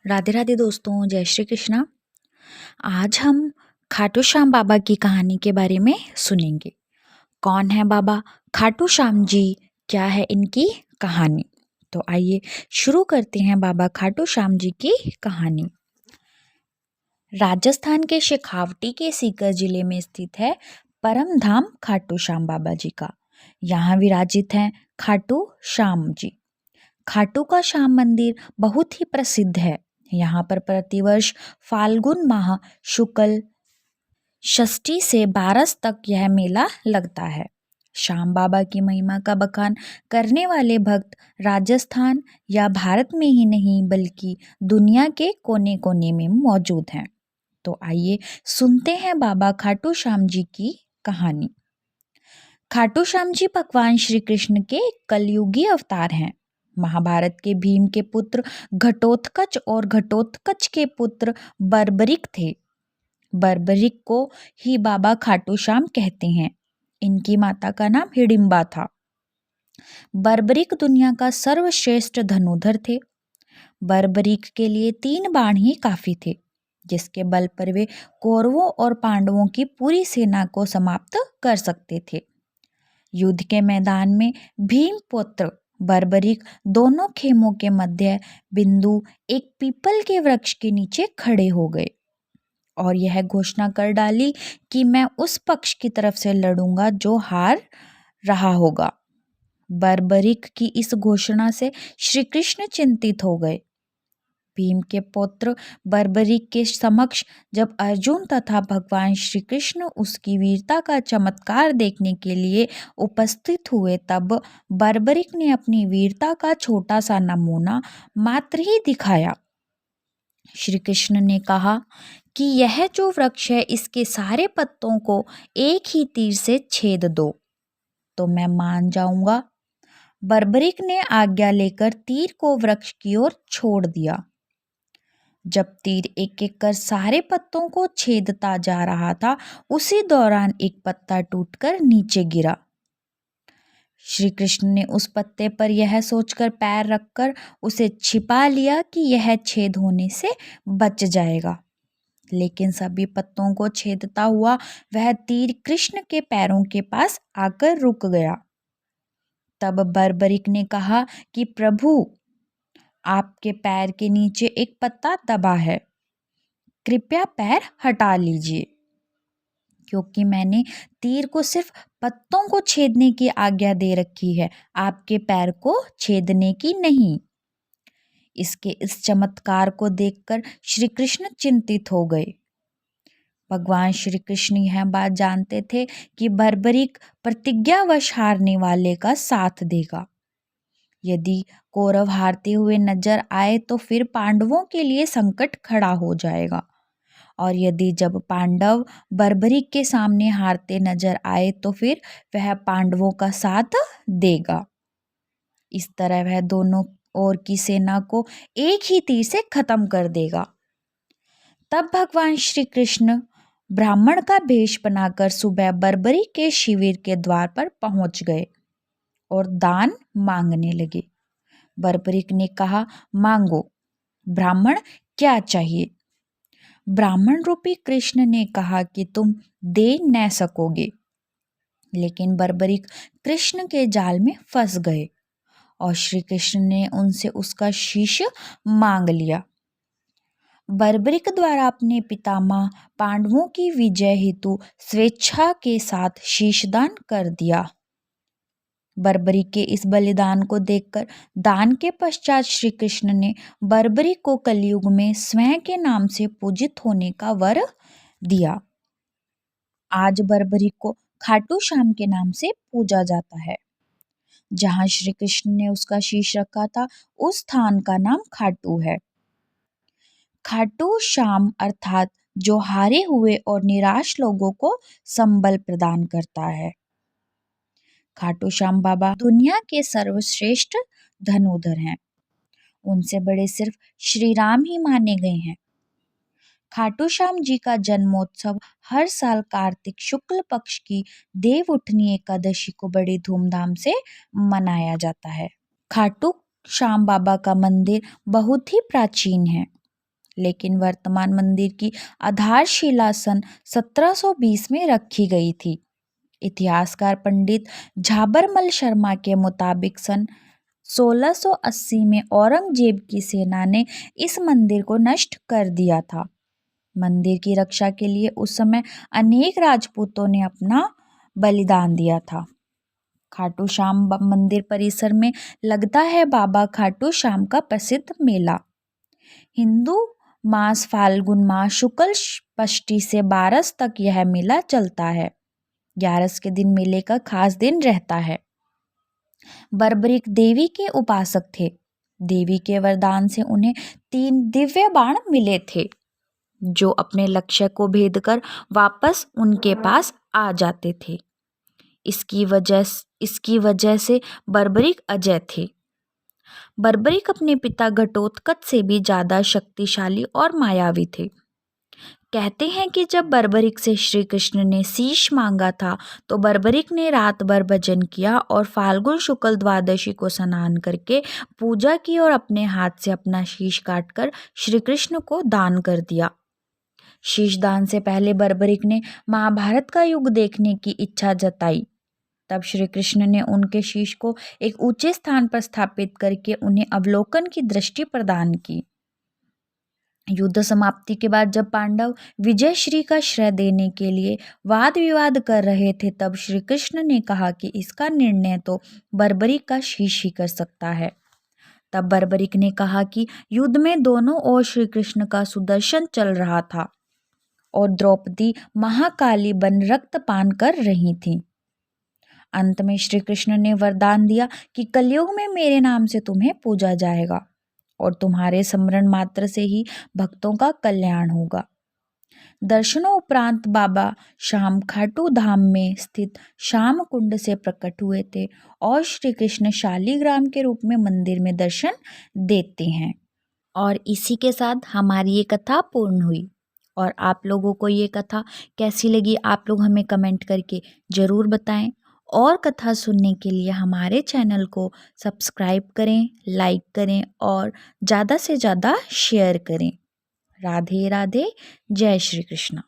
राधे राधे दोस्तों, जय श्री कृष्णा। आज हम खाटू श्याम बाबा की कहानी के बारे में सुनेंगे। कौन है बाबा खाटू श्याम जी, क्या है इनकी कहानी। तो आइए शुरू करते हैं बाबा खाटू श्याम जी की कहानी। राजस्थान के शेखावटी के सीकर जिले में स्थित है परम धाम खाटू श्याम बाबा जी का। यहाँ विराजित हैं खाटू श्याम जी। खाटू का श्याम मंदिर बहुत ही प्रसिद्ध है। यहाँ पर प्रतिवर्ष फाल्गुन माह शुक्ल षष्ठी से 12 तक यह मेला लगता है। श्याम बाबा की महिमा का बखान करने वाले भक्त राजस्थान या भारत में ही नहीं बल्कि दुनिया के कोने कोने में मौजूद हैं। तो आइए सुनते हैं बाबा खाटू श्याम जी की कहानी। खाटू श्याम जी भगवान श्री कृष्ण के कलयुगी अवतार हैं। महाभारत के भीम के पुत्र घटोत्कच और घटोत्कच के पुत्र बर्बरिक थे। बर्बरिक को ही बाबा खाटू श्याम कहते हैं। इनकी माता का नाम हिडिंबा था। बर्बरिक दुनिया का सर्वश्रेष्ठ धनुर्धर थे। बर्बरिक के लिए 3 बाण ही काफी थे, जिसके बल पर वे कौरवों और पांडवों की पूरी सेना को समाप्त कर सकते थे। युद्ध के मैदान में भीम पुत्र बर्बरिक दोनों खेमों के मध्य बिंदु एक पीपल के वृक्ष के नीचे खड़े हो गए और यह घोषणा कर डाली कि मैं उस पक्ष की तरफ से लड़ूंगा जो हार रहा होगा। बर्बरिक की इस घोषणा से श्री कृष्ण चिंतित हो गए। भीम के पुत्र बर्बरिक के समक्ष जब अर्जुन तथा भगवान श्री कृष्ण उसकी वीरता का चमत्कार देखने के लिए उपस्थित हुए, तब बर्बरिक ने अपनी वीरता का छोटा सा नमूना मात्र ही दिखाया। श्री कृष्ण ने कहा कि यह जो वृक्ष है, इसके सारे पत्तों को एक ही तीर से छेद दो तो मैं मान जाऊंगा। बर्बरिक ने आज्ञा लेकर तीर को वृक्ष की ओर छोड़ दिया। जब तीर एक एक कर सारे पत्तों को छेदता जा रहा था, उसी दौरान एक पत्ता टूटकर नीचे गिरा। श्री कृष्ण ने उस पत्ते पर यह सोचकर पैर रखकर उसे छिपा लिया कि यह छेद होने से बच जाएगा। लेकिन सभी पत्तों को छेदता हुआ वह तीर कृष्ण के पैरों के पास आकर रुक गया। तब बर्बरिक ने कहा कि प्रभु, आपके पैर के नीचे एक पत्ता दबा है, कृपया पैर हटा लीजिए, क्योंकि मैंने तीर को सिर्फ पत्तों को छेदने की आज्ञा दे रखी है, आपके पैर को छेदने की नहीं। इसके इस चमत्कार को देखकर श्री कृष्ण चिंतित हो गए। भगवान श्री कृष्ण यह बात जानते थे कि बर्बरिक प्रतिज्ञावश हारने वाले का साथ देगा। यदि कौरव हारते हुए नजर आए तो फिर पांडवों के लिए संकट खड़ा हो जाएगा, और यदि जब पांडव बर्बरिक के सामने हारते नजर आए तो फिर वह पांडवों का साथ देगा। इस तरह वह दोनों ओर की सेना को एक ही तीर से खत्म कर देगा। तब भगवान श्री कृष्ण ब्राह्मण का भेष बनाकर सुबह बर्बरिक के शिविर के द्वार पर पहुंच गए और दान मांगने लगे। बर्बरिक ने कहा, मांगो ब्राह्मण, क्या चाहिए। ब्राह्मण रूपी कृष्ण ने कहा कि तुम दे न सकोगे। लेकिन बर्बरिक कृष्ण के जाल में फंस गए और श्री कृष्ण ने उनसे उसका शीश मांग लिया। बर्बरिक द्वारा अपने पितामह पांडवों की विजय हेतु स्वेच्छा के साथ शीशदान कर दिया। बर्बरिक के इस बलिदान को देखकर दान के पश्चात श्री कृष्ण ने बर्बरिक को कलयुग में स्वयं के नाम से पूजित होने का वर दिया। आज बर्बरिक को खाटू श्याम के नाम से पूजा जाता है। जहाँ श्री कृष्ण ने उसका शीश रखा था, उस स्थान का नाम खाटू है। खाटू श्याम अर्थात जो हारे हुए और निराश लोगों को संबल प्रदान करता है। खाटू श्याम बाबा दुनिया के सर्वश्रेष्ठ धनुर्धर हैं। उनसे बड़े सिर्फ श्री राम ही माने गए हैं। खाटू श्याम जी का जन्मोत्सव हर साल कार्तिक शुक्ल पक्ष की देव उठनी एकादशी को बड़ी धूमधाम से मनाया जाता है। खाटू श्याम बाबा का मंदिर बहुत ही प्राचीन है। लेकिन वर्तमान मंदिर की आधारशिला सन 1720 में रखी गई थी। इतिहासकार पंडित झाबरमल शर्मा के मुताबिक सन 1680 में औरंगजेब की सेना ने इस मंदिर को नष्ट कर दिया था। मंदिर की रक्षा के लिए उस समय अनेक राजपूतों ने अपना बलिदान दिया था। खाटू श्याम मंदिर परिसर में लगता है बाबा खाटू श्याम का प्रसिद्ध मेला। हिंदू मास फाल्गुन माह शुक्ल पष्टी से 12 तक यह मेला चलता है। 11 के दिन मेले का खास दिन रहता है। बर्बरीक देवी के उपासक थे। देवी के वरदान से उन्हें 3 दिव्य बाण मिले थे जो अपने लक्ष्य को भेद कर वापस उनके पास आ जाते थे। इसकी वजह से बर्बरीक अजय थे। बर्बरीक अपने पिता घटोत्कच से भी ज्यादा शक्तिशाली और मायावी थे। कहते हैं कि जब बर्बरीक से श्री कृष्ण ने शीश मांगा था तो बर्बरीक ने रात भर भजन किया और फाल्गुन शुक्ल द्वादशी को स्नान करके पूजा की और अपने हाथ से अपना शीश काटकर श्री कृष्ण को दान कर दिया। शीश दान से पहले बर्बरीक ने महाभारत का युग देखने की इच्छा जताई। तब श्री कृष्ण ने उनके शीश को एक ऊंचे स्थान पर स्थापित करके उन्हें अवलोकन की दृष्टि प्रदान की। युद्ध समाप्ति के बाद जब पांडव विजय श्री का श्रेय देने के लिए वाद विवाद कर रहे थे तब श्री कृष्ण ने कहा कि इसका निर्णय तो बर्बरीक का शीश ही कर सकता है। तब बर्बरीक ने कहा कि युद्ध में दोनों ओर श्री कृष्ण का सुदर्शन चल रहा था और द्रौपदी महाकाली बन रक्तपान कर रही थी। अंत में श्री कृष्ण ने वरदान दिया कि कलयुग में मेरे नाम से तुम्हें पूजा जाएगा और तुम्हारे स्मरण मात्र से ही भक्तों का कल्याण होगा। दर्शनों उपरांत बाबा श्याम खाटू धाम में स्थित श्याम कुंड से प्रकट हुए थे और श्री कृष्ण शालीग्राम के रूप में मंदिर में दर्शन देते हैं। और इसी के साथ हमारी ये कथा पूर्ण हुई। और आप लोगों को ये कथा कैसी लगी आप लोग हमें कमेंट करके ज़रूर बताएं। और कथा सुनने के लिए हमारे चैनल को सब्सक्राइब करें, लाइक करें और ज़्यादा से ज़्यादा शेयर करें। राधे राधे, जय श्री कृष्ण।